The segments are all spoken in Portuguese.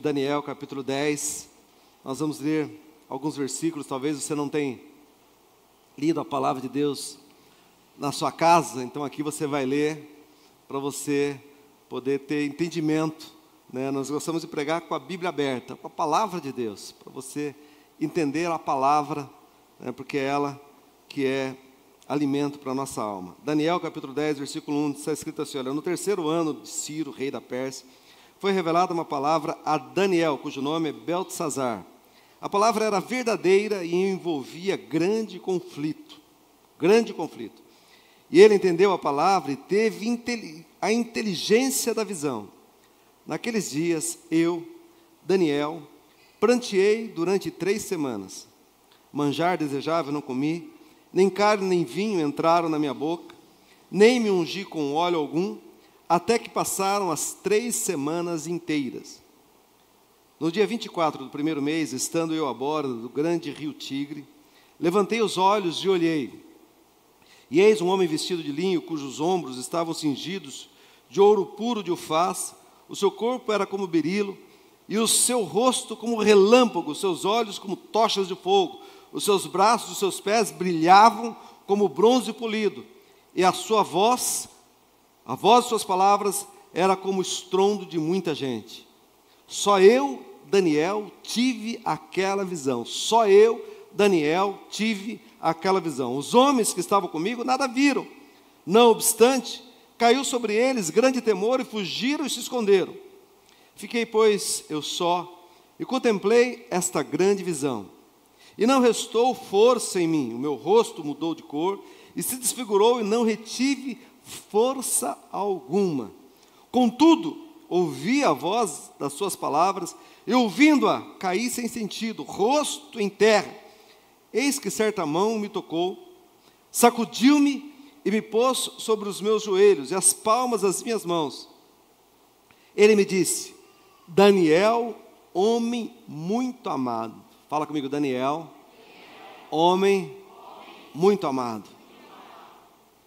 Daniel, capítulo 10. Nós vamos ler alguns versículos. Talvez você não tenha lido a palavra de Deus na sua casa, então aqui você vai ler para você poder ter entendimento, né? Nós gostamos de pregar com a Bíblia aberta, com a palavra de Deus, para você entender a palavra, né? Porque é ela que é alimento para a nossa alma. Daniel capítulo 10, versículo 1, está escrito assim: olha, no terceiro ano de Ciro, rei da Pérsia, foi revelada uma palavra a Daniel, cujo nome é Beltesazar. A palavra era verdadeira e envolvia grande conflito. E ele entendeu a palavra e teve a inteligência da visão. Naqueles dias, eu, Daniel, pranteei durante 3 semanas. Manjar desejável não comi, nem carne nem vinho entraram na minha boca, nem me ungi com óleo algum, até que passaram as 3 semanas inteiras. No dia 24 do primeiro mês, estando eu à borda do grande rio Tigre, levantei os olhos e olhei. E eis um homem vestido de linho, cujos ombros estavam cingidos de ouro puro de Ufaz, o seu corpo era como berilo, e o seu rosto como relâmpago, os seus olhos como tochas de fogo, os seus braços e os seus pés brilhavam como bronze polido, e a voz de suas palavras era como o estrondo de muita gente. Só eu, Daniel, tive aquela visão. Só eu, Daniel, tive aquela visão. Os homens que estavam comigo nada viram. Não obstante, caiu sobre eles grande temor e fugiram e se esconderam. Fiquei, pois, eu só e contemplei esta grande visão. E não restou força em mim. O meu rosto mudou de cor e se desfigurou e não retive força alguma. Contudo, ouvi a voz das suas palavras e, ouvindo-a, caí sem sentido, rosto em terra. Eis que certa mão me tocou, sacudiu-me e me pôs sobre os meus joelhos e as palmas das minhas mãos. Ele me disse: Daniel, homem muito amado. Fala comigo, Daniel, homem muito amado.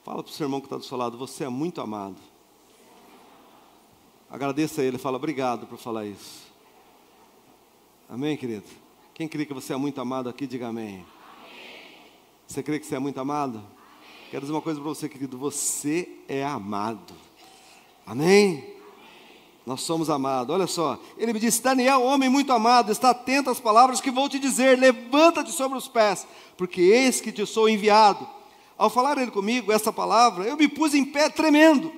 Fala para o seu irmão que está do seu lado: você é muito amado. Agradeça a ele, fala: obrigado por falar isso. Amém, querido? Quem crê que você é muito amado aqui, diga amém. Você crê que você é muito amado? Quero dizer uma coisa para você, querido: você é amado. Amém? Nós somos amados. Olha só, ele me disse: Daniel, homem muito amado, está atento às palavras que vou te dizer, levanta-te sobre os pés, porque eis que te sou enviado. Ao falar ele comigo essa palavra, eu me pus em pé tremendo.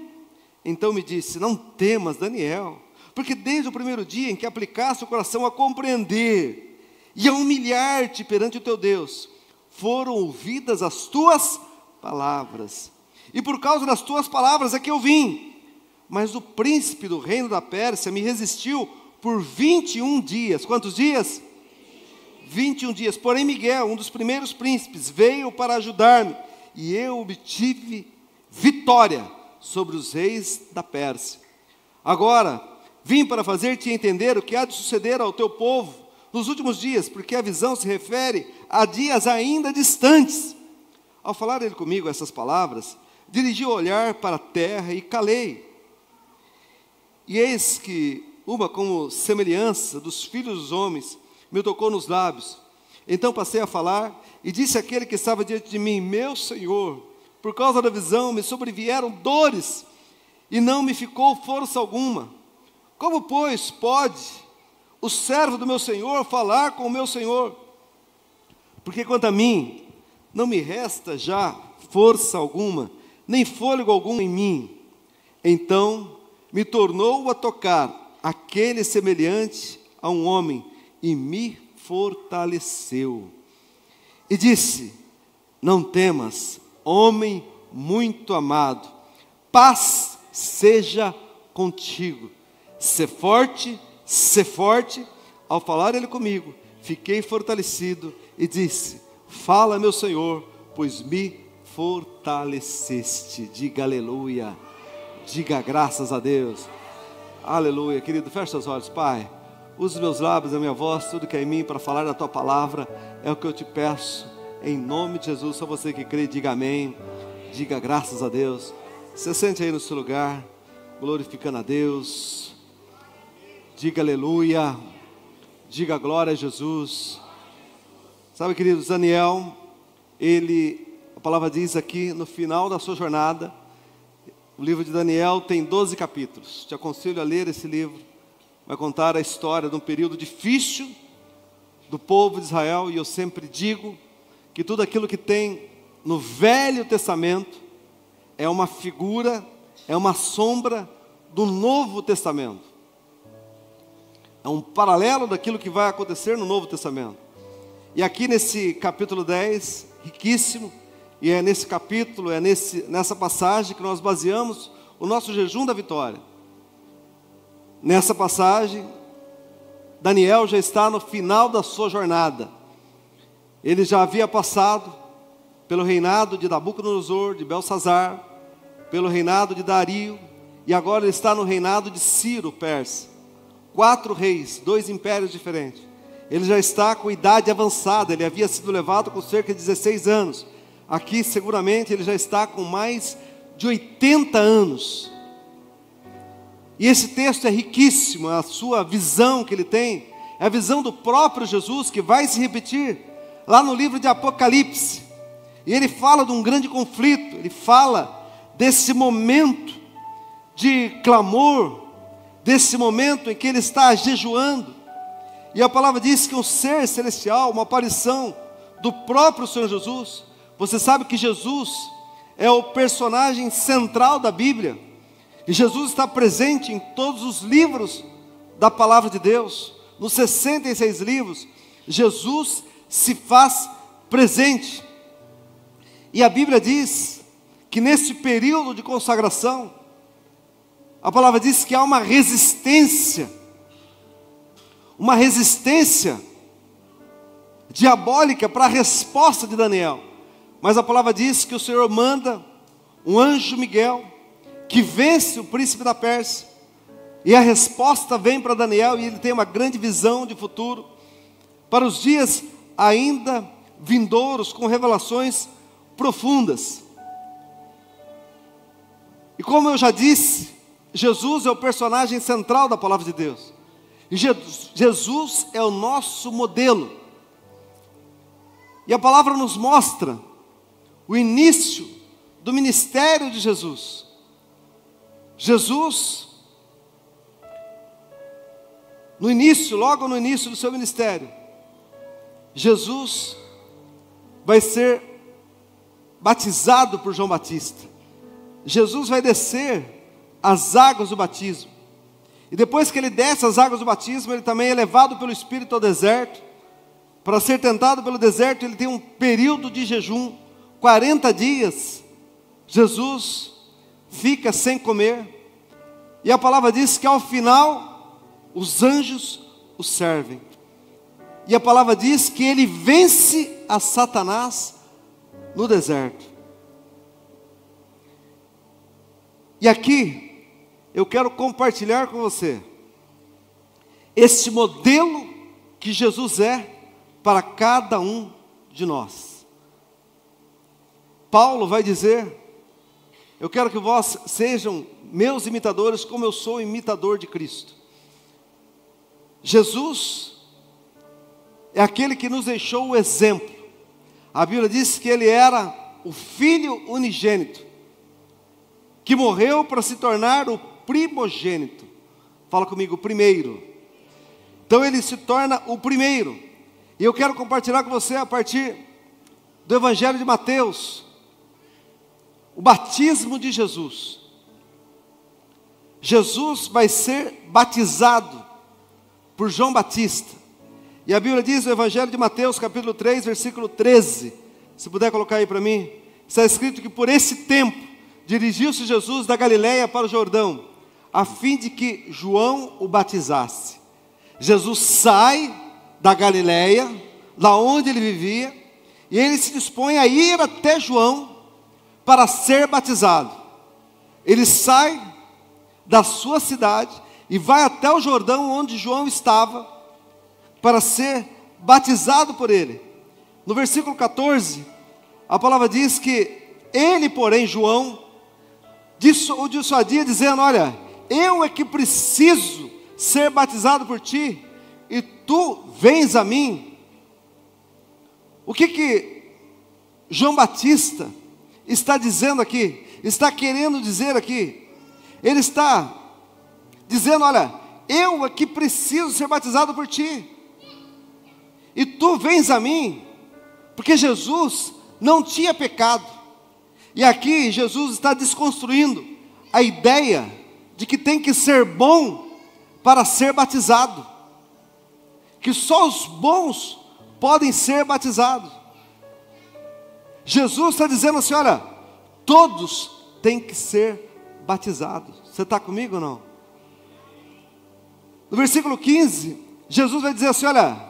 Então me disse: não temas, Daniel, porque desde o primeiro dia em que aplicaste o coração a compreender e a humilhar-te perante o teu Deus, foram ouvidas as tuas palavras. E por causa das tuas palavras é que eu vim. Mas o príncipe do reino da Pérsia me resistiu por 21 dias. Quantos dias? 21 dias. Porém Miguel, um dos primeiros príncipes, veio para ajudar-me, e eu obtive vitória sobre os reis da Pérsia. Agora, vim para fazer-te entender o que há de suceder ao teu povo nos últimos dias, porque a visão se refere a dias ainda distantes. Ao falar ele comigo essas palavras, dirigi o olhar para a terra e calei. E eis que uma como semelhança dos filhos dos homens me tocou nos lábios. Então passei a falar e disse àquele que estava diante de mim: meu Senhor, por causa da visão me sobrevieram dores e não me ficou força alguma. Como, pois, pode o servo do meu Senhor falar com o meu Senhor? Porque quanto a mim, não me resta já força alguma, nem fôlego algum em mim. Então me tornou a tocar aquele semelhante a um homem e me fortaleceu. E disse: não temas, homem muito amado, paz seja contigo. Sê forte, sê forte. Ao falar ele comigo, fiquei fortalecido e disse: fala, meu Senhor, pois me fortaleceste. Diga aleluia. Diga graças a Deus. Aleluia, querido, fecha os olhos. Pai, use os meus lábios, a minha voz, tudo que é em mim para falar da tua palavra. É o que eu te peço, em nome de Jesus. Só você que crê, diga amém. Diga graças a Deus. Você sente aí no seu lugar, glorificando a Deus. Diga aleluia, diga glória a Jesus. Sabe, queridos, Daniel, a palavra diz aqui, no final da sua jornada, o livro de Daniel tem 12 capítulos. Te aconselho a ler esse livro. Vai contar a história de um período difícil do povo de Israel. E eu sempre digo que tudo aquilo que tem no Velho Testamento é uma figura, é uma sombra do Novo Testamento. É um paralelo daquilo que vai acontecer no Novo Testamento. E aqui nesse capítulo 10, riquíssimo, e é nesse capítulo, nessa passagem que nós baseamos o nosso jejum da vitória. Nessa passagem, Daniel já está no final da sua jornada. Ele já havia passado pelo reinado de Nabucodonosor, de Belsazar, pelo reinado de Dario, e agora ele está no reinado de Ciro, persa. 4 reis, 2 impérios diferentes. Ele já está com idade avançada, ele havia sido levado com cerca de 16 anos. Aqui, seguramente, ele já está com mais de 80 anos. E esse texto é riquíssimo, a sua visão que ele tem, é a visão do próprio Jesus, que vai se repetir lá no livro de Apocalipse. E ele fala de um grande conflito, ele fala desse momento de clamor, desse momento em que ele está jejuando. E a palavra diz que um ser celestial, uma aparição do próprio Senhor Jesus. Você sabe que Jesus é o personagem central da Bíblia. E Jesus está presente em todos os livros da palavra de Deus. Nos 66 livros, Jesus se faz presente. E a Bíblia diz que nesse período de consagração, a palavra diz que há uma resistência diabólica para a resposta de Daniel. Mas a palavra diz que o Senhor manda um anjo Miguel, que vence o príncipe da Pérsia, e a resposta vem para Daniel, e ele tem uma grande visão de futuro, para os dias ainda vindouros, com revelações profundas. E como eu já disse, Jesus é o personagem central da palavra de Deus. E Jesus é o nosso modelo. E a palavra nos mostra o início do ministério de Jesus. Jesus, logo no início do seu ministério, Jesus vai ser batizado por João Batista. Jesus vai descer as águas do batismo. E depois que ele desce as águas do batismo, ele também é levado pelo Espírito ao deserto. Para ser tentado pelo deserto, ele tem um período de jejum, 40 dias. Jesus fica sem comer. E a palavra diz que ao final, os anjos o servem. E a palavra diz que ele vence a Satanás no deserto. E aqui, eu quero compartilhar com você esse modelo que Jesus é para cada um de nós. Paulo vai dizer: eu quero que vós sejam meus imitadores, como eu sou imitador de Cristo. Jesus é aquele que nos deixou o exemplo. A Bíblia diz que ele era o Filho unigênito, que morreu para se tornar o primogênito. Fala comigo, primeiro. Então ele se torna o primeiro. E eu quero compartilhar com você a partir do Evangelho de Mateus, o batismo de Jesus. Jesus vai ser batizado por João Batista. E a Bíblia diz no Evangelho de Mateus, capítulo 3, versículo 13. Se puder colocar aí para mim. Está escrito que por esse tempo dirigiu-se Jesus da Galileia para o Jordão, a fim de que João o batizasse. Jesus sai da Galileia, da onde ele vivia, e ele se dispõe a ir até João para ser batizado. Ele sai da sua cidade e vai até o Jordão onde João estava para ser batizado por ele. No versículo 14, a palavra diz que ele, porém, João, o dissuadia dizendo: olha, eu é que preciso ser batizado por ti, e tu vens a mim. O que João Batista está dizendo aqui? Está querendo dizer aqui? Ele está dizendo: olha, eu aqui preciso ser batizado por ti, e tu vens a mim, porque Jesus não tinha pecado. E aqui Jesus está desconstruindo a ideia de que tem que ser bom para ser batizado, que só os bons podem ser batizados. Jesus está dizendo assim: olha, todos têm que ser batizados. Você está comigo ou não? No versículo 15, Jesus vai dizer assim: olha,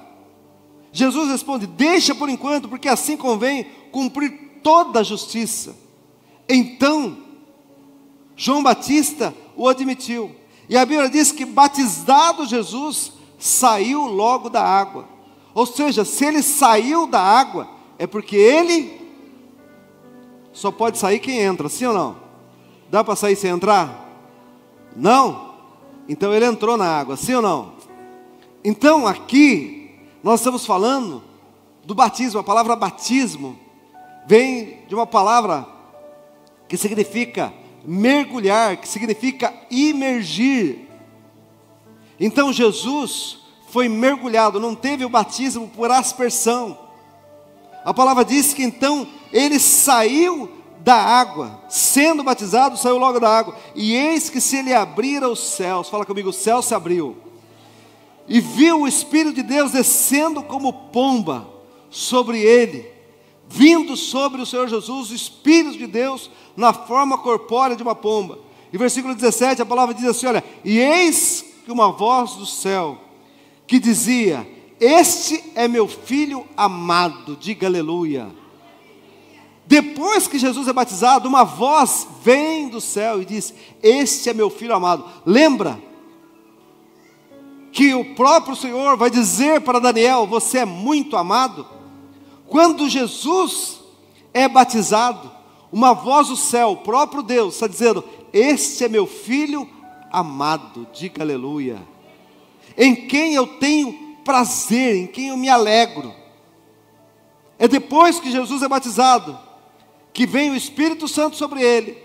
Jesus responde: deixa por enquanto, porque assim convém cumprir toda a justiça. Então, João Batista o admitiu. E a Bíblia diz que, batizado Jesus, saiu logo da água. Ou seja, se ele saiu da água, é porque ele só pode sair quem entra, sim ou não? Dá para sair sem entrar? Não? Então ele entrou na água, sim ou não? Então aqui, nós estamos falando do batismo. A palavra batismo vem de uma palavra que significa mergulhar, que significa imergir. Então Jesus foi mergulhado, não teve o batismo por aspersão. A palavra diz que então ele saiu da água, sendo batizado, saiu logo da água, e eis que se lhe abriram os céus. Fala comigo: o céu se abriu, e viu o Espírito de Deus descendo como pomba sobre ele, vindo sobre o Senhor Jesus, o Espírito de Deus na forma corpórea de uma pomba. E versículo 17, a palavra diz assim: olha, e eis que uma voz do céu, que dizia: este é meu filho amado, diga aleluia. Depois que Jesus é batizado, uma voz vem do céu e diz: este é meu filho amado. Lembra que o próprio Senhor vai dizer para Daniel: você é muito amado? Quando Jesus é batizado, uma voz do céu, o próprio Deus está dizendo: este é meu filho amado, diga aleluia, em quem eu tenho prazer, em quem eu me alegro. É depois que Jesus é batizado que vem o Espírito Santo sobre ele,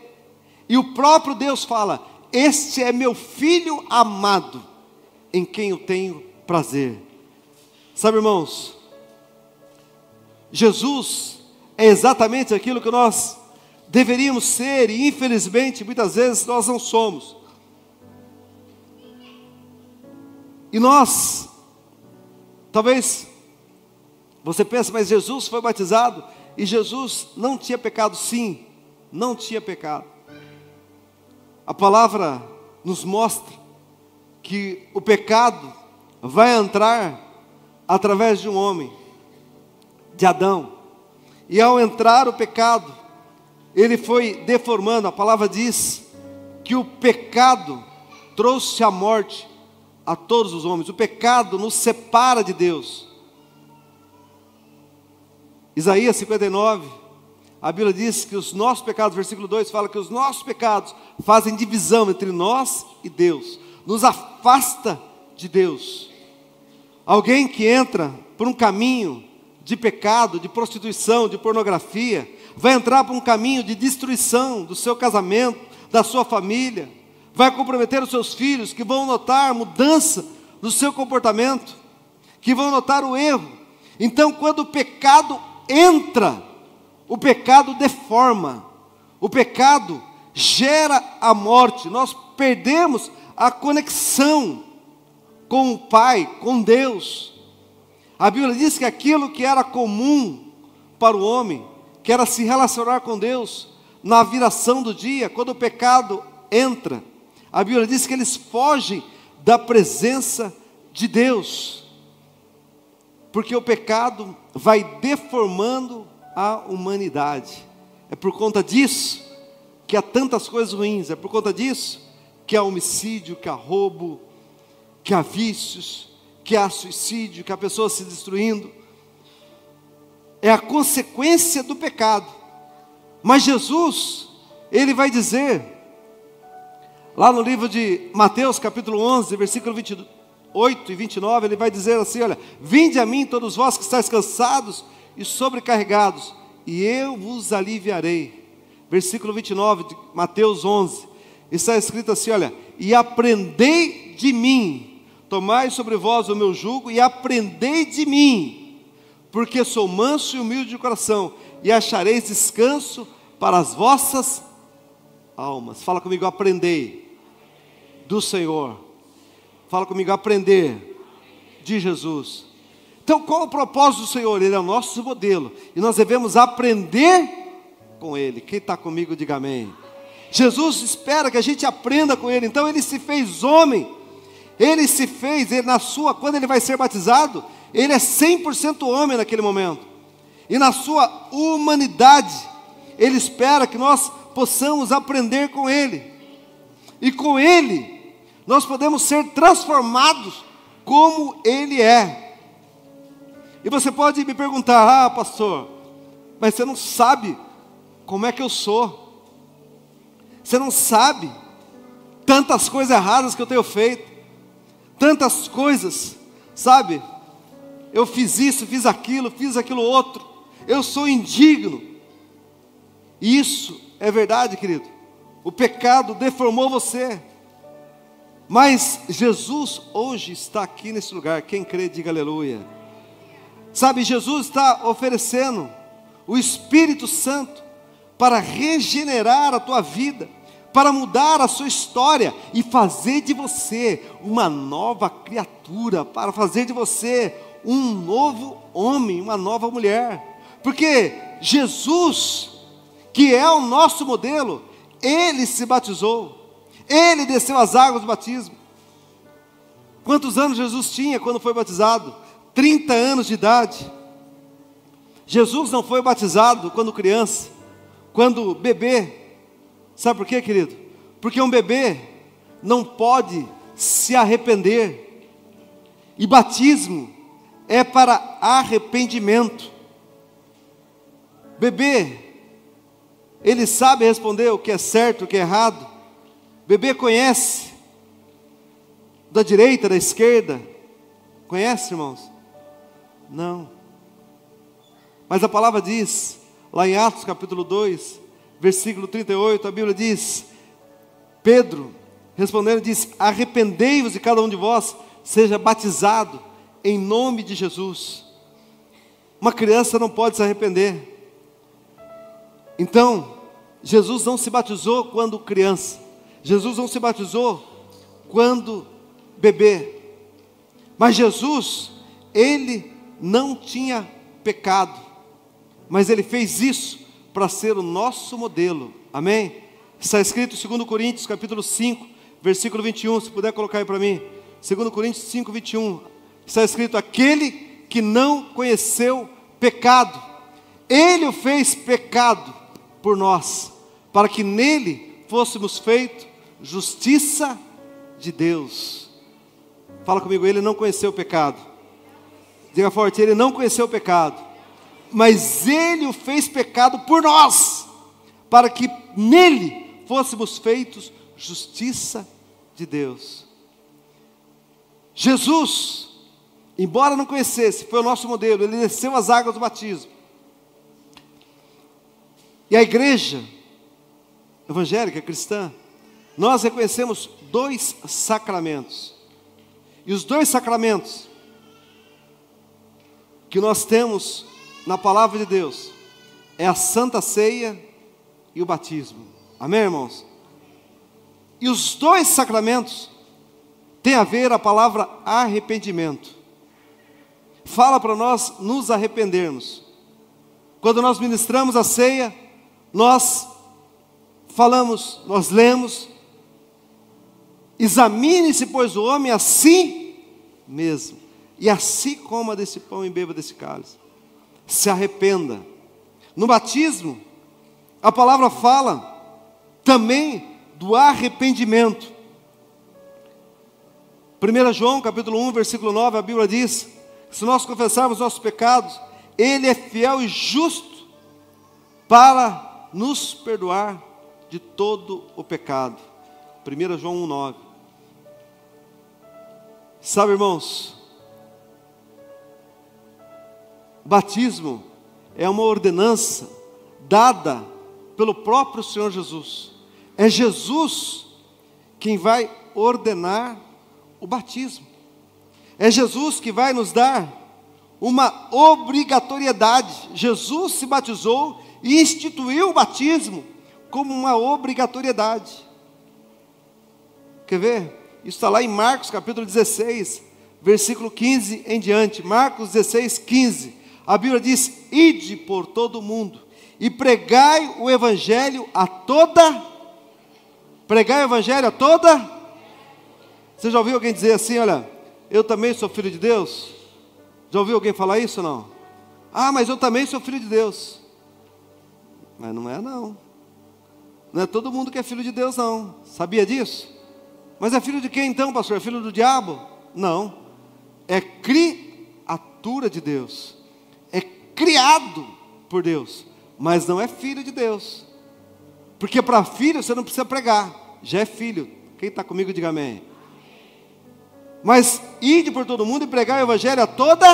e o próprio Deus fala: este é meu filho amado, em quem eu tenho prazer. Sabe, irmãos, Jesus é exatamente aquilo que nós deveríamos ser, e infelizmente muitas vezes nós não somos. E nós, talvez você pense: mas Jesus foi batizado e Jesus não tinha pecado. Sim, não tinha pecado. A palavra nos mostra que o pecado vai entrar através de um homem, de Adão. E ao entrar o pecado, ele foi deformando. A palavra diz que o pecado trouxe a morte a todos os homens. O pecado nos separa de Deus. Isaías 59, a Bíblia diz que os nossos pecados, versículo 2, fala que os nossos pecados fazem divisão entre nós e Deus, nos afasta de Deus. Alguém que entra por um caminho de pecado, de prostituição, de pornografia, vai entrar por um caminho de destruição do seu casamento, da sua família, vai comprometer os seus filhos, que vão notar mudança no seu comportamento, que vão notar o erro. Então, quando o pecado entra, o pecado deforma, o pecado gera a morte. Nós perdemos a conexão com o Pai, com Deus. A Bíblia diz que aquilo que era comum para o homem, que era se relacionar com Deus na viração do dia, quando o pecado entra, a Bíblia diz que eles fogem da presença de Deus, porque o pecado vai deformando a humanidade. É por conta disso que há tantas coisas ruins, é por conta disso que há homicídio, que há roubo, que há vícios, que há suicídio, que há pessoas se destruindo. É a consequência do pecado. Mas Jesus, ele vai dizer Lá no livro de Mateus, capítulo 11, versículo 28 e 29, ele vai dizer assim, olha: vinde a mim todos vós que estáis cansados e sobrecarregados, e eu vos aliviarei. Versículo 29 de Mateus 11, está escrito assim, olha: e aprendei de mim, tomai sobre vós o meu jugo, e aprendei de mim, porque sou manso e humilde de coração, e achareis descanso para as vossas almas. Fala comigo: aprendei do Senhor. Fala comigo: aprender de Jesus. Então, qual é o propósito do Senhor? Ele é o nosso modelo, e nós devemos aprender com Ele. Quem está comigo, diga amém. Jesus espera que a gente aprenda com Ele. Então Ele se fez homem. Ele se fez, quando Ele vai ser batizado, Ele é 100% homem naquele momento. E na sua humanidade, Ele espera que nós possamos aprender com Ele. E com Ele, nós podemos ser transformados como Ele é. E você pode me perguntar: pastor, mas você não sabe como é que eu sou. Você não sabe tantas coisas erradas que eu tenho feito. Tantas coisas, sabe? Eu fiz isso, fiz aquilo outro. Eu sou indigno. E isso é verdade, querido. O pecado deformou você. Mas Jesus hoje está aqui nesse lugar. Quem crê, diga aleluia. Sabe, Jesus está oferecendo o Espírito Santo para regenerar a tua vida, para mudar a sua história e fazer de você uma nova criatura, para fazer de você um novo homem, uma nova mulher. Porque Jesus, que é o nosso modelo, Ele se batizou, Ele desceu as águas do batismo. Quantos anos Jesus tinha quando foi batizado? 30 anos de idade. Jesus não foi batizado quando criança, quando bebê. Sabe por quê, querido? Porque um bebê não pode se arrepender. E batismo é para arrependimento. Bebê, ele sabe responder o que é certo, o que é errado. Bebê conhece da direita, da esquerda. Conhece, irmãos? Não. Mas a palavra diz, lá em Atos capítulo 2, versículo 38, a Bíblia diz: Pedro, respondendo, disse: arrependei-vos e cada um de vós seja batizado em nome de Jesus. Uma criança não pode se arrepender. Então, Jesus não se batizou quando criança. Jesus não se batizou quando bebê. Mas Jesus, Ele não tinha pecado. Mas Ele fez isso para ser o nosso modelo. Amém? Está escrito em 2 Coríntios capítulo 5, versículo 21. Se puder colocar aí para mim. 2 Coríntios 5, 21. Está escrito: aquele que não conheceu pecado, Ele o fez pecado por nós, para que nele fôssemos feitos justiça de Deus. Fala comigo: Ele não conheceu o pecado. Diga forte: Ele não conheceu o pecado, mas Ele o fez pecado por nós, para que nele fôssemos feitos justiça de Deus. Jesus, embora não conhecesse, foi o nosso modelo. Ele desceu as águas do batismo. E a igreja evangélica cristã, nós reconhecemos 2 sacramentos. E os 2 sacramentos que nós temos na palavra de Deus é a Santa Ceia e o batismo. Amém, irmãos? E os 2 sacramentos têm a ver a palavra arrependimento. Fala para nós nos arrependermos. Quando nós ministramos a ceia, nós falamos, nós lemos: examine-se, pois, o homem a si mesmo, e assim coma desse pão e beba desse cálice. Se arrependa. No batismo, a palavra fala também do arrependimento. 1 João capítulo 1, versículo 9, a Bíblia diz: se nós confessarmos nossos pecados, Ele é fiel e justo para nos perdoar de todo o pecado 1 João 1,9. Sabe, irmãos, batismo é uma ordenança dada pelo próprio Senhor Jesus. É Jesus quem vai ordenar o batismo. É Jesus que vai nos dar uma obrigatoriedade. Jesus se batizou e instituiu o batismo como uma obrigatoriedade. Quer ver? Isso está lá em Marcos capítulo 16, versículo 15 em diante. Marcos 16, 15. A Bíblia diz: ide por todo o mundo e pregai o evangelho a toda. Pregai o evangelho a toda. Você já ouviu alguém dizer assim, olha, eu também sou filho de Deus? Já ouviu alguém falar isso ou não? Ah, mas eu também sou filho de Deus. Mas não é não. Não é todo mundo que é filho de Deus não. Sabia disso? Mas é filho de quem então, pastor? É filho do diabo? Não. É criatura de Deus. É criado por Deus. Mas não é filho de Deus. Porque para filho você não precisa pregar. Já é filho. Quem está comigo, diga amém. Mas ide por todo mundo e pregar o evangelho a toda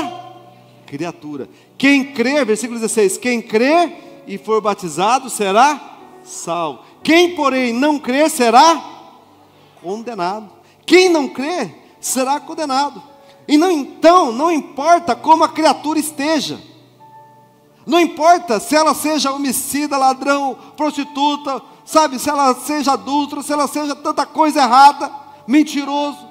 criatura. Quem crê, versículo 16, quem crê e for batizado será salvo. Quem, porém, não crê será condenado. Quem não crê será condenado. E não, então, não importa como a criatura esteja. Não importa se ela seja homicida, ladrão, prostituta, sabe, se ela seja adúltera, se ela seja tanta coisa errada, mentiroso.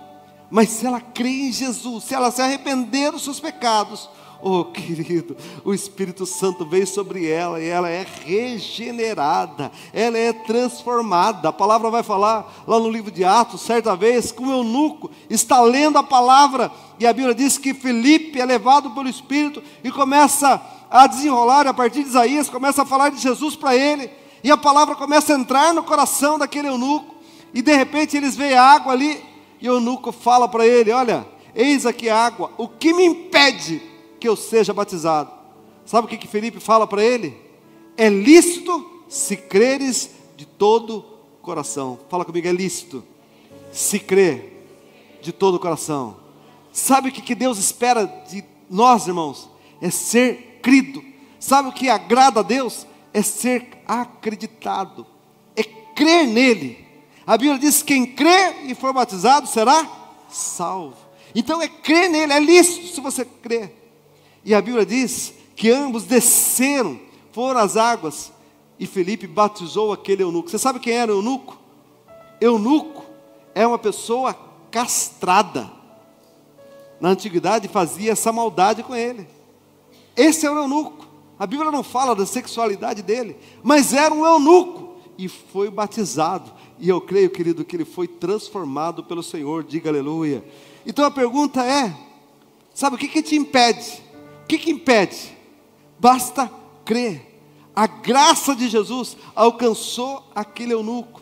Mas se ela crê em Jesus, se ela se arrepender dos seus pecados, oh querido, o Espírito Santo veio sobre ela e ela é regenerada, ela é transformada. A palavra vai falar lá no livro de Atos, certa vez, que o eunuco está lendo a palavra, e a Bíblia diz que Filipe é levado pelo Espírito e começa a desenrolar, a partir de Isaías, começa a falar de Jesus para ele, e a palavra começa a entrar no coração daquele eunuco, e de repente eles veem a água ali, e o eunuco fala para ele: olha, eis aqui a água, o que me impede que eu seja batizado? Sabe o que Filipe fala para ele? É lícito se creres de todo o coração. Fala comigo, é lícito se crer de todo o coração. Sabe o que Deus espera de nós, irmãos? É ser crido. Sabe o que agrada a Deus? É ser acreditado, é crer nele. A Bíblia diz que quem crê e for batizado será salvo. Então é crer nele, é lícito se você crer. E a Bíblia diz que ambos desceram, foram às águas, e Filipe batizou aquele eunuco. Você sabe quem era o eunuco? Eunuco é uma pessoa castrada. Na antiguidade fazia essa maldade com ele. Esse é o eunuco. A Bíblia não fala da sexualidade dele, mas era um eunuco e foi batizado. E eu creio, querido, que ele foi transformado pelo Senhor. Diga aleluia. Então a pergunta é, sabe o que te impede? O que impede? Basta crer. A graça de Jesus alcançou aquele eunuco.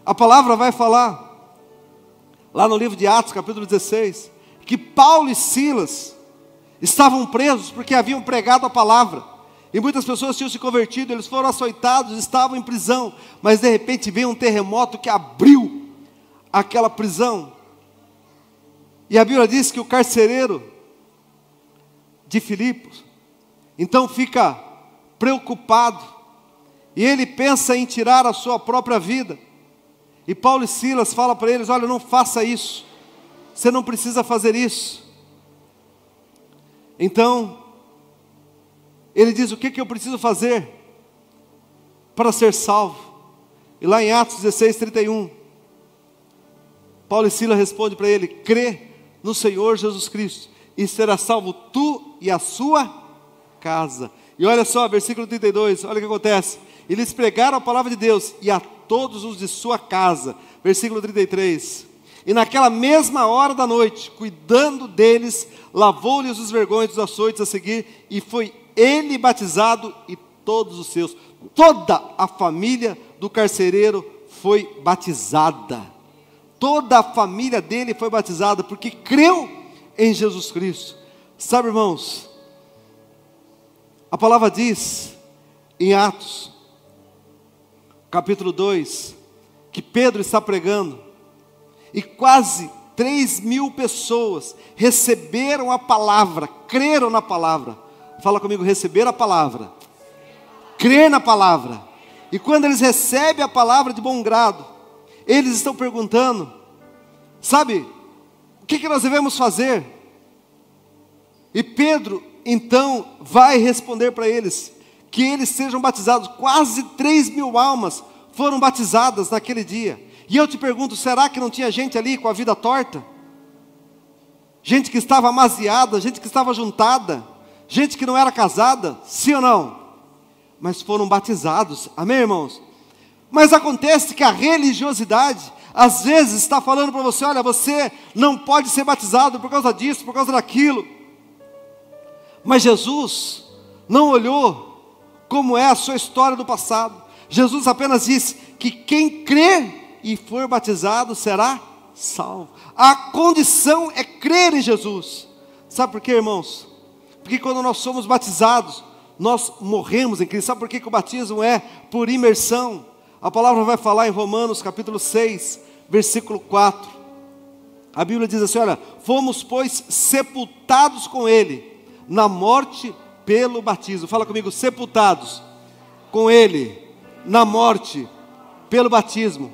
A palavra vai falar, lá no livro de Atos, capítulo 16, que Paulo e Silas estavam presos porque haviam pregado a palavra. E muitas pessoas tinham se convertido, eles foram açoitados, estavam em prisão. Mas de repente veio um terremoto que abriu aquela prisão. E a Bíblia diz que o carcereiro de Filipos, então fica preocupado. E ele pensa em tirar a sua própria vida. E Paulo e Silas falam para eles: olha, não faça isso. Você não precisa fazer isso. Então ele diz: o que eu preciso fazer para ser salvo? E lá em Atos 16, 31, Paulo e Silas respondem para ele: crê no Senhor Jesus Cristo, e será salvo tu e a sua casa. E olha só, versículo 32, olha o que acontece. Eles pregaram a palavra de Deus, e a todos os de sua casa. Versículo 33. E naquela mesma hora da noite, cuidando deles, lavou-lhes os vergões dos açoites a seguir, e foi ele batizado e todos os seus. Toda a família do carcereiro foi batizada. Toda a família dele foi batizada, porque creu em Jesus Cristo. Sabe, irmãos, a palavra diz em Atos, capítulo 2, que Pedro está pregando, e quase 3.000 pessoas receberam a palavra, creram na palavra. Fala comigo, receber a palavra, crer na palavra. E quando eles recebem a palavra de bom grado, eles estão perguntando, sabe, o que nós devemos fazer? E Pedro, então, vai responder para eles, que eles sejam batizados. Quase 3.000 almas foram batizadas naquele dia. E eu te pergunto, será que não tinha gente ali com a vida torta? Gente que estava amaziada, gente que estava juntada, gente que não era casada, sim ou não? Mas foram batizados, amém, irmãos? Mas acontece que a religiosidade, às vezes, está falando para você, olha, você não pode ser batizado por causa disso, por causa daquilo. Mas Jesus não olhou como é a sua história do passado. Jesus apenas disse que quem crer e for batizado será salvo. A condição é crer em Jesus. Sabe por quê, irmãos? Porque quando nós somos batizados, nós morremos em Cristo. Sabe por quê que o batismo é por imersão? A palavra vai falar em Romanos capítulo 6, versículo 4. A Bíblia diz assim, olha, fomos pois sepultados com Ele na morte pelo batismo. Fala comigo, sepultados com Ele na morte pelo batismo,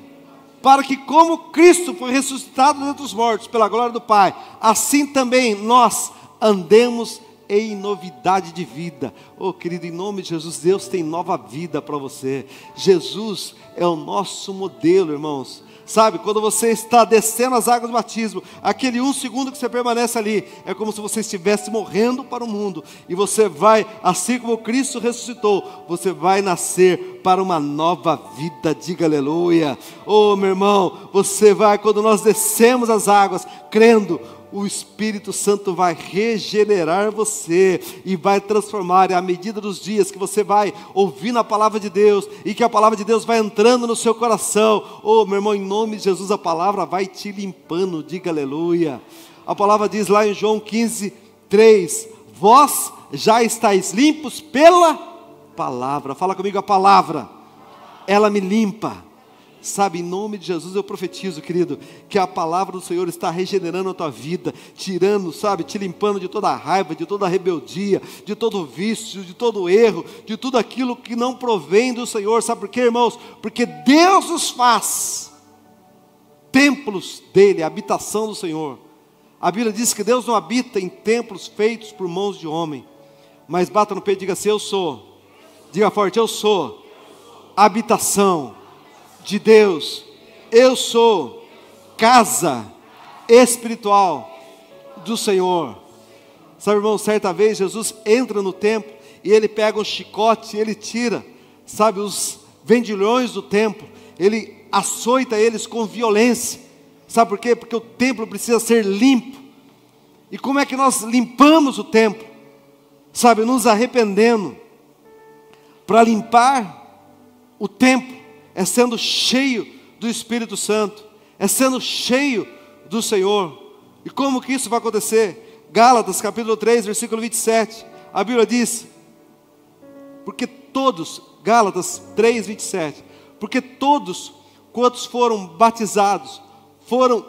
para que como Cristo foi ressuscitado dentre os mortos pela glória do Pai, assim também nós andemos em novidade de vida. Oh querido, em nome de Jesus, Deus tem nova vida para você. Jesus é o nosso modelo, irmãos. Sabe, quando você está descendo as águas do batismo, aquele 1 segundo que você permanece ali, é como se você estivesse morrendo para o mundo, e você vai, assim como Cristo ressuscitou, você vai nascer para uma nova vida, diga aleluia. Oh meu irmão, você vai, quando nós descemos as águas, crendo, o Espírito Santo vai regenerar você e vai transformar, e à medida dos dias que você vai ouvindo a palavra de Deus, e que a palavra de Deus vai entrando no seu coração, oh meu irmão, em nome de Jesus, a palavra vai te limpando, diga aleluia. A palavra diz lá em João 15, 3, vós já estáis limpos pela palavra. Fala comigo, a palavra, ela me limpa. Sabe, em nome de Jesus eu profetizo, querido, que a palavra do Senhor está regenerando a tua vida, tirando, sabe, te limpando de toda a raiva, de toda a rebeldia, de todo o vício, de todo o erro, de tudo aquilo que não provém do Senhor. Sabe por quê, irmãos? Porque Deus nos faz templos dele, a habitação do Senhor. A Bíblia diz que Deus não habita em templos feitos por mãos de homem. Mas bata no peito e diga assim, eu sou, diga forte, eu sou a habitação de Deus, eu sou casa espiritual do Senhor. Sabe, irmão, certa vez Jesus entra no templo e ele pega um chicote e ele tira, sabe, os vendilhões do templo, ele açoita eles com violência. Sabe por quê? Porque o templo precisa ser limpo. E como é que nós limpamos o templo? Sabe, nos arrependendo. Para limpar o templo é sendo cheio do Espírito Santo, é sendo cheio do Senhor. E como que isso vai acontecer? Gálatas capítulo 3, versículo 27, a Bíblia diz, porque todos, Gálatas 3, 27, porque todos quantos foram batizados, foram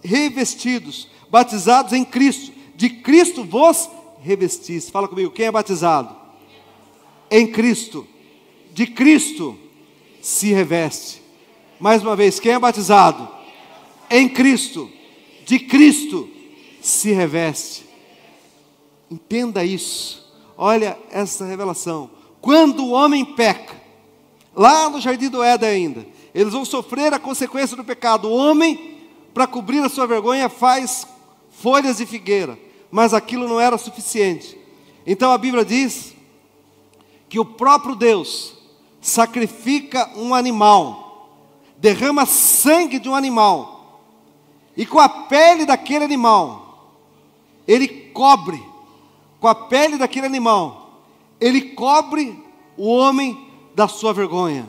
revestidos, batizados em Cristo, de Cristo vos revestis. Fala comigo, quem é batizado? Em Cristo, de Cristo se reveste. Mais uma vez, quem é batizado? Em Cristo, de Cristo se reveste. Entenda isso. Olha essa revelação. Quando o homem peca, lá no jardim do Éden ainda, eles vão sofrer a consequência do pecado. O homem, para cobrir a sua vergonha, faz folhas de figueira, mas aquilo não era suficiente. Então a Bíblia diz que o próprio Deus sacrifica um animal, derrama sangue de um animal, e com a pele daquele animal, ele cobre, com a pele daquele animal, ele cobre o homem da sua vergonha.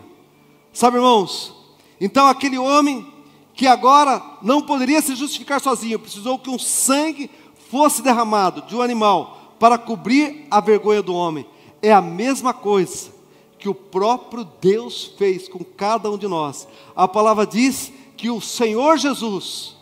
Sabe, irmãos, então aquele homem que agora não poderia se justificar sozinho, precisou que um sangue fosse derramado de um animal para cobrir a vergonha do homem. É a mesma coisa que o próprio Deus fez com cada um de nós. A palavra diz que o Senhor Jesus,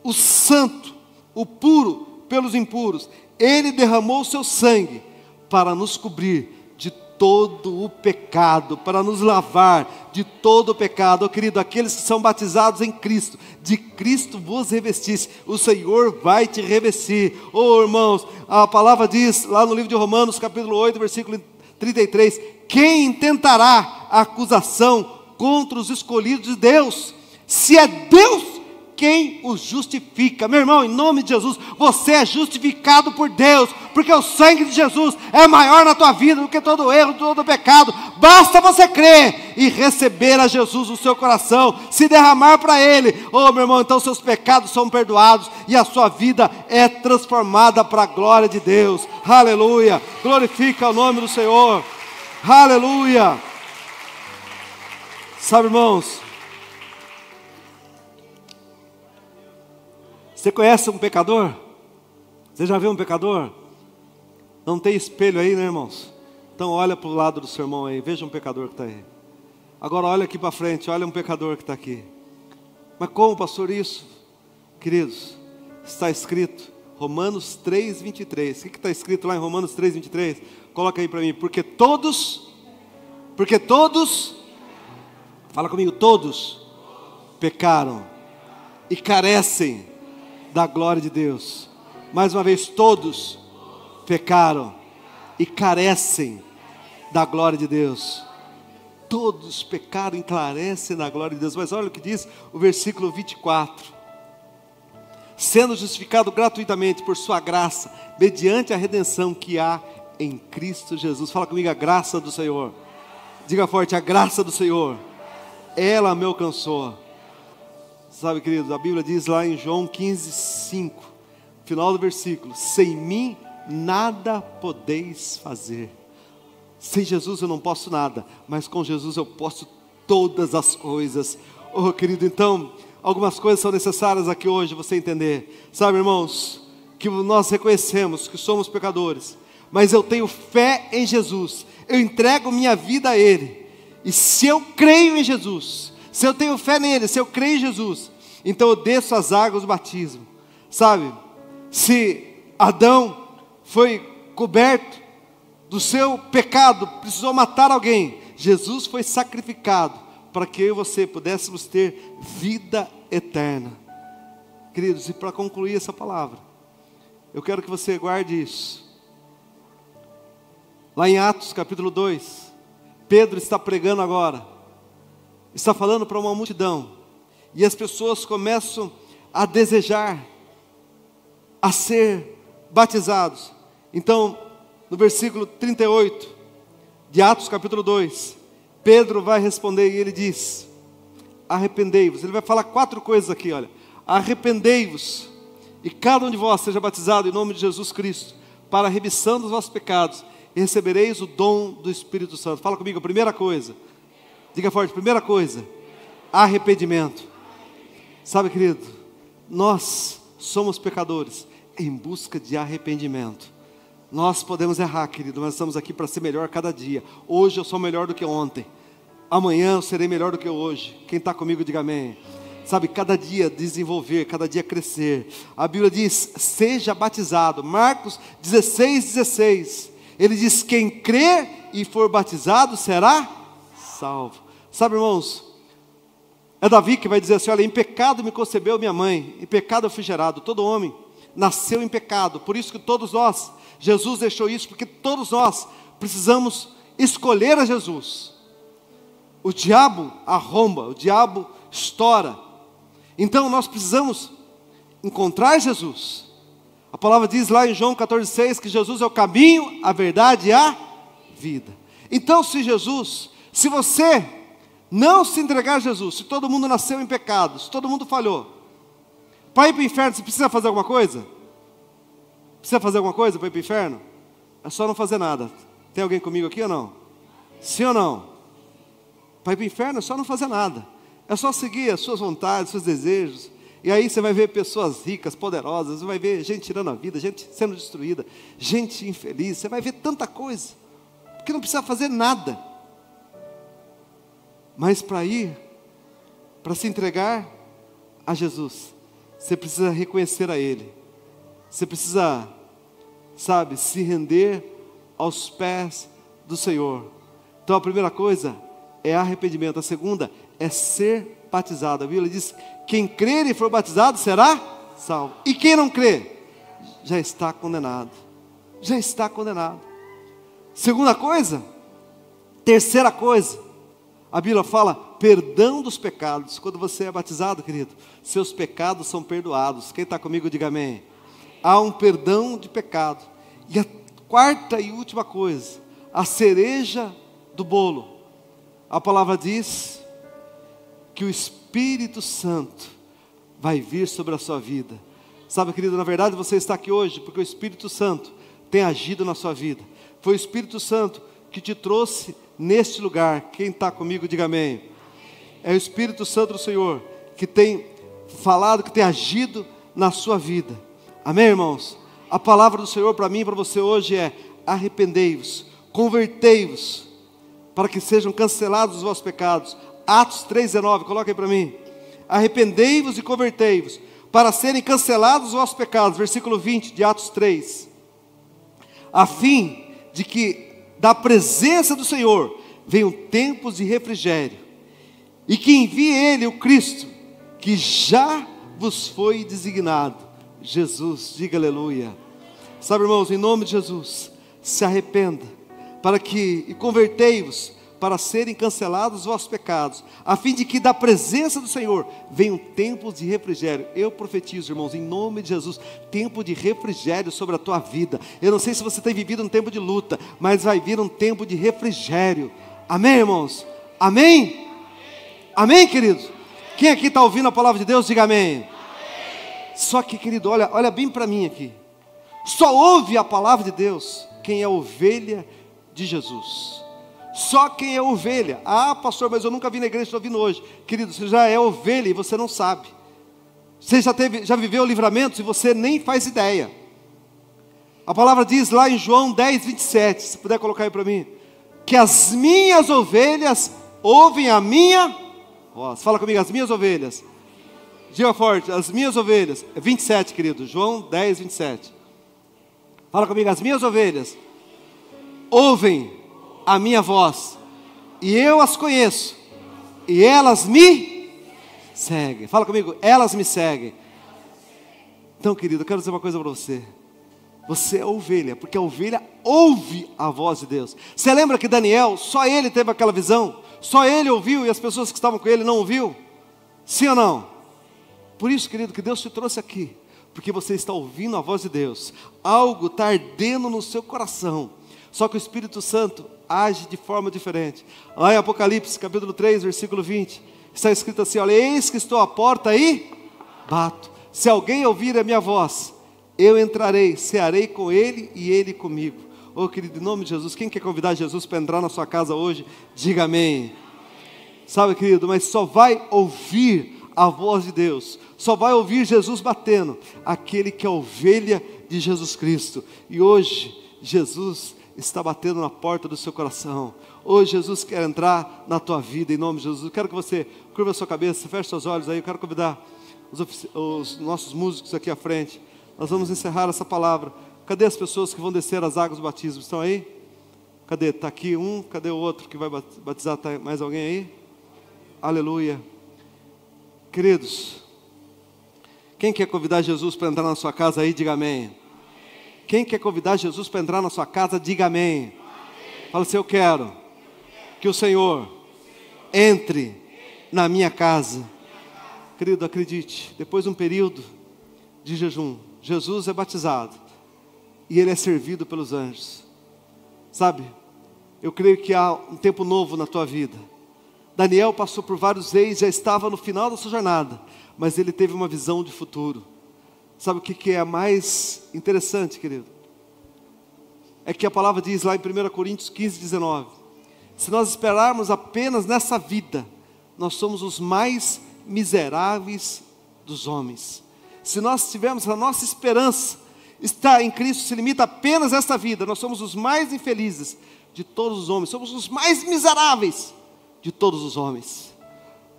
o santo, o puro pelos impuros, Ele derramou o seu sangue para nos cobrir de todo o pecado, para nos lavar de todo o pecado. Oh, querido, aqueles que são batizados em Cristo, de Cristo vos revestisse, o Senhor vai te revestir. Oh, irmãos, a palavra diz lá no livro de Romanos, capítulo 8, versículo 33, quem intentará a acusação contra os escolhidos de Deus, se é Deus quem os justifica? Meu irmão, em nome de Jesus, você é justificado por Deus, porque o sangue de Jesus é maior na tua vida do que todo erro, todo pecado. Basta você crer e receber a Jesus no seu coração, se derramar para Ele. Oh, meu irmão, então seus pecados são perdoados e a sua vida é transformada para a glória de Deus. Aleluia, glorifica o nome do Senhor. Aleluia. Sabe, irmãos, você conhece um pecador? Você já viu um pecador? Não tem espelho aí, né, irmãos? Então olha para o lado do seu irmão aí, veja um pecador que está aí. Agora olha aqui para frente, olha um pecador que está aqui. Mas como, pastor, isso? Queridos, está escrito, Romanos 3:23. O que está escrito lá em Romanos 3:23? Coloca aí para mim. Porque todos, fala comigo, todos pecaram e carecem da glória de Deus. Mais uma vez, todos pecaram e carecem da glória de Deus. Todos pecaram e carecem da glória de Deus. Mas olha o que diz o versículo 24. Sendo justificado gratuitamente por sua graça, mediante a redenção que há em Cristo Jesus. Fala comigo, a graça do Senhor. Diga forte, a graça do Senhor. Ela me alcançou. Sabe, queridos, a Bíblia diz lá em João 15:5, final do versículo, sem mim nada podeis fazer. Sem Jesus eu não posso nada, mas com Jesus eu posso todas as coisas. Oh, querido, então, algumas coisas são necessárias aqui hoje você entender. Sabe, irmãos, que nós reconhecemos que somos pecadores, mas eu tenho fé em Jesus, eu entrego minha vida a Ele, e se eu creio em Jesus, se eu tenho fé nele, se eu creio em Jesus, então eu desço as águas do batismo. Sabe, se Adão foi coberto do seu pecado, precisou matar alguém, Jesus foi sacrificado para que eu e você pudéssemos ter vida eterna. Queridos, e para concluir essa palavra, eu quero que você guarde isso. Lá em Atos capítulo 2, Pedro está pregando agora, está falando para uma multidão, e as pessoas começam a desejar, a ser batizados. Então, no versículo 38, de Atos capítulo 2, Pedro vai responder e ele diz, arrependei-vos. Ele vai falar 4 coisas aqui, olha. Arrependei-vos, e cada um de vós seja batizado em nome de Jesus Cristo, para a remissão dos vossos pecados, e recebereis o dom do Espírito Santo. Fala comigo, a primeira coisa. Diga forte, primeira coisa, arrependimento. Sabe, querido, nós somos pecadores em busca de arrependimento. Nós podemos errar, querido, mas estamos aqui para ser melhor cada dia. Hoje eu sou melhor do que ontem, amanhã eu serei melhor do que hoje. Quem está comigo, diga amém. Sabe, cada dia desenvolver, cada dia crescer. A Bíblia diz, seja batizado. Marcos 16:16, ele diz, quem crer e for batizado será salvo. Sabe, irmãos, é Davi que vai dizer assim, olha, em pecado me concebeu minha mãe, em pecado eu fui gerado. Todo homem nasceu em pecado, por isso que todos nós, Jesus deixou isso, porque todos nós precisamos escolher a Jesus. O diabo arromba, o diabo estoura, então nós precisamos encontrar Jesus. A palavra diz lá em João 14:6, que Jesus é o caminho, a verdade e a vida. Então se você não se entregar a Jesus, se todo mundo nasceu em pecado, se todo mundo falhou, para ir para o inferno, você precisa fazer alguma coisa? Precisa fazer alguma coisa para ir para o inferno? É só não fazer nada. Tem alguém comigo aqui ou não? Sim ou não? Para ir para o inferno é só não fazer nada. É só seguir as suas vontades, seus desejos. E aí você vai ver pessoas ricas, poderosas, você vai ver gente tirando a vida, gente sendo destruída, gente infeliz, você vai ver tanta coisa. porque não precisa fazer nada. Mas para ir, para se entregar a Jesus, você precisa reconhecer a Ele. Você precisa, sabe, se render aos pés do Senhor. Então a primeira coisa é arrependimento. A segunda é ser batizado. A Bíblia diz: quem crer e for batizado será salvo. E quem não crê, já está condenado. Já está condenado. Segunda coisa, terceira coisa, a Bíblia fala perdão dos pecados. Quando você é batizado, querido, seus pecados são perdoados. Quem está comigo, diga amém. Há um perdão de pecado. E a quarta e última coisa, a cereja do bolo, a palavra diz que o Espírito Santo vai vir sobre a sua vida. Sabe, querido, na verdade você está aqui hoje porque o Espírito Santo tem agido na sua vida. Foi o Espírito Santo que te trouxe neste lugar. Quem está comigo, diga amém. É o Espírito Santo do Senhor que tem falado, que tem agido na sua vida. Amém, irmãos? A palavra do Senhor para mim e para você hoje é: arrependei-vos, convertei-vos, para que sejam cancelados os vossos pecados. Atos 3,19, coloca aí para mim. Arrependei-vos e convertei-vos, para serem cancelados os vossos pecados. Versículo 20 de Atos 3. A fim de que da presença do Senhor venham tempos de refrigério, e que envie Ele, o Cristo, que já vos foi designado. Jesus, diga aleluia. Sabe, irmãos, em nome de Jesus, se arrependa, e convertei-vos, para serem cancelados os vossos pecados, a fim de que da presença do Senhor venham tempos de refrigério. Eu profetizo, irmãos, em nome de Jesus, tempo de refrigério sobre a tua vida. Eu não sei se você tem vivido um tempo de luta, mas vai vir um tempo de refrigério. Amém, irmãos? Amém? Amém, queridos? Quem aqui está ouvindo a palavra de Deus, diga amém. Só que, querido, olha bem para mim aqui. Só ouve a palavra de Deus quem é ovelha de Jesus. Só quem é ovelha. Ah, pastor, mas eu nunca vi na igreja, estou vindo hoje. Querido, você já é ovelha e você não sabe. Você já viveu livramentos e você nem faz ideia. A palavra diz lá em João 10, 27, se puder colocar aí para mim, que as minhas ovelhas ouvem a minha voz. Fala comigo, as minhas ovelhas. Diga forte, as minhas ovelhas. 27, querido, João 10, 27. Fala comigo, as minhas ovelhas ouvem a minha voz, e eu as conheço, e elas me seguem. Fala comigo, elas me seguem. Então, querido, eu quero dizer uma coisa para você. Você é ovelha, porque a ovelha ouve a voz de Deus. Você lembra que Daniel, só ele teve aquela visão? Só ele ouviu e as pessoas que estavam com ele não ouviu? Sim ou não? Por isso, querido, que Deus te trouxe aqui, porque você está ouvindo a voz de Deus. Algo está ardendo no seu coração. Só que o Espírito Santo age de forma diferente. Lá em Apocalipse, capítulo 3, versículo 20, está escrito assim: olha, eis que estou à porta e bato. Se alguém ouvir a minha voz, eu entrarei, cearei com ele e ele comigo. Oh, querido, em nome de Jesus, quem quer convidar Jesus para entrar na sua casa hoje, diga amém. Sabe, querido, mas só vai ouvir a voz de Deus, só vai ouvir Jesus batendo aquele que é ovelha de Jesus Cristo. E hoje, Jesus está batendo na porta do seu coração. Hoje Jesus quer entrar na tua vida, em nome de Jesus. Eu quero que você curva a sua cabeça, feche seus olhos aí. Eu quero convidar os nossos músicos aqui à frente. Nós vamos encerrar essa palavra. Cadê as pessoas que vão descer as águas do batismo? Estão aí? Cadê? Está aqui um, cadê o outro que vai batizar? Está mais alguém aí? Aleluia. Queridos, quem quer convidar Jesus para entrar na sua casa aí, diga amém. Quem quer convidar Jesus para entrar na sua casa, diga amém. Fala assim: eu quero que o Senhor entre na minha casa. Querido, acredite, depois de um período de jejum, Jesus é batizado e Ele é servido pelos anjos. Sabe, eu creio que há um tempo novo na tua vida. Daniel passou por vários reis, já estava no final da sua jornada, mas ele teve uma visão de futuro. Sabe o que é mais interessante, querido? É que a palavra diz lá em 1 Coríntios 15, 19: se nós esperarmos apenas nessa vida, nós somos os mais miseráveis dos homens. Se nós tivermos a nossa esperança está em Cristo, se limita apenas a esta vida, nós somos os mais infelizes, de todos os homens, somos os mais miseráveis de todos os homens.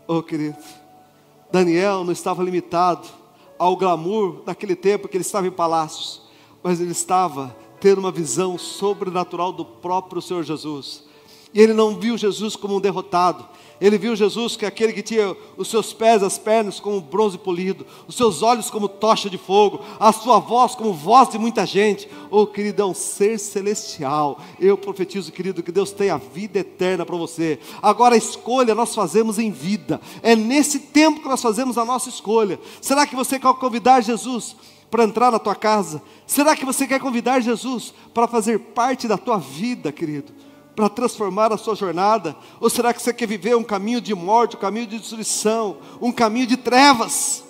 Oh, querido, Daniel não estava limitado ao glamour daquele tempo que ele estava em palácios, mas ele estava tendo uma visão sobrenatural do próprio Senhor Jesus. E ele não viu Jesus como um derrotado. Ele viu Jesus que é aquele que tinha os seus pés, as pernas como bronze polido, os seus olhos como tocha de fogo, a sua voz como voz de muita gente. Oh, querido, é um ser celestial. Eu profetizo, querido, que Deus tem a vida eterna para você. Agora a escolha nós fazemos em vida. É nesse tempo que nós fazemos a nossa escolha. Será que você quer convidar Jesus para entrar na tua casa? Será que você quer convidar Jesus para fazer parte da tua vida, querido? Para transformar a sua jornada? Ou será que você quer viver um caminho de morte, um caminho de destruição, um caminho de trevas?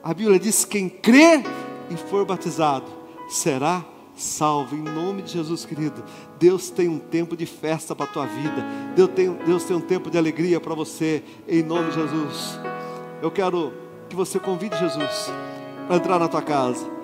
A Bíblia diz: quem crer e for batizado será salvo. Em nome de Jesus, querido, Deus tem um tempo de festa para a tua vida. Deus tem um tempo de alegria para você, em nome de Jesus. Eu quero que você convide Jesus para entrar na tua casa.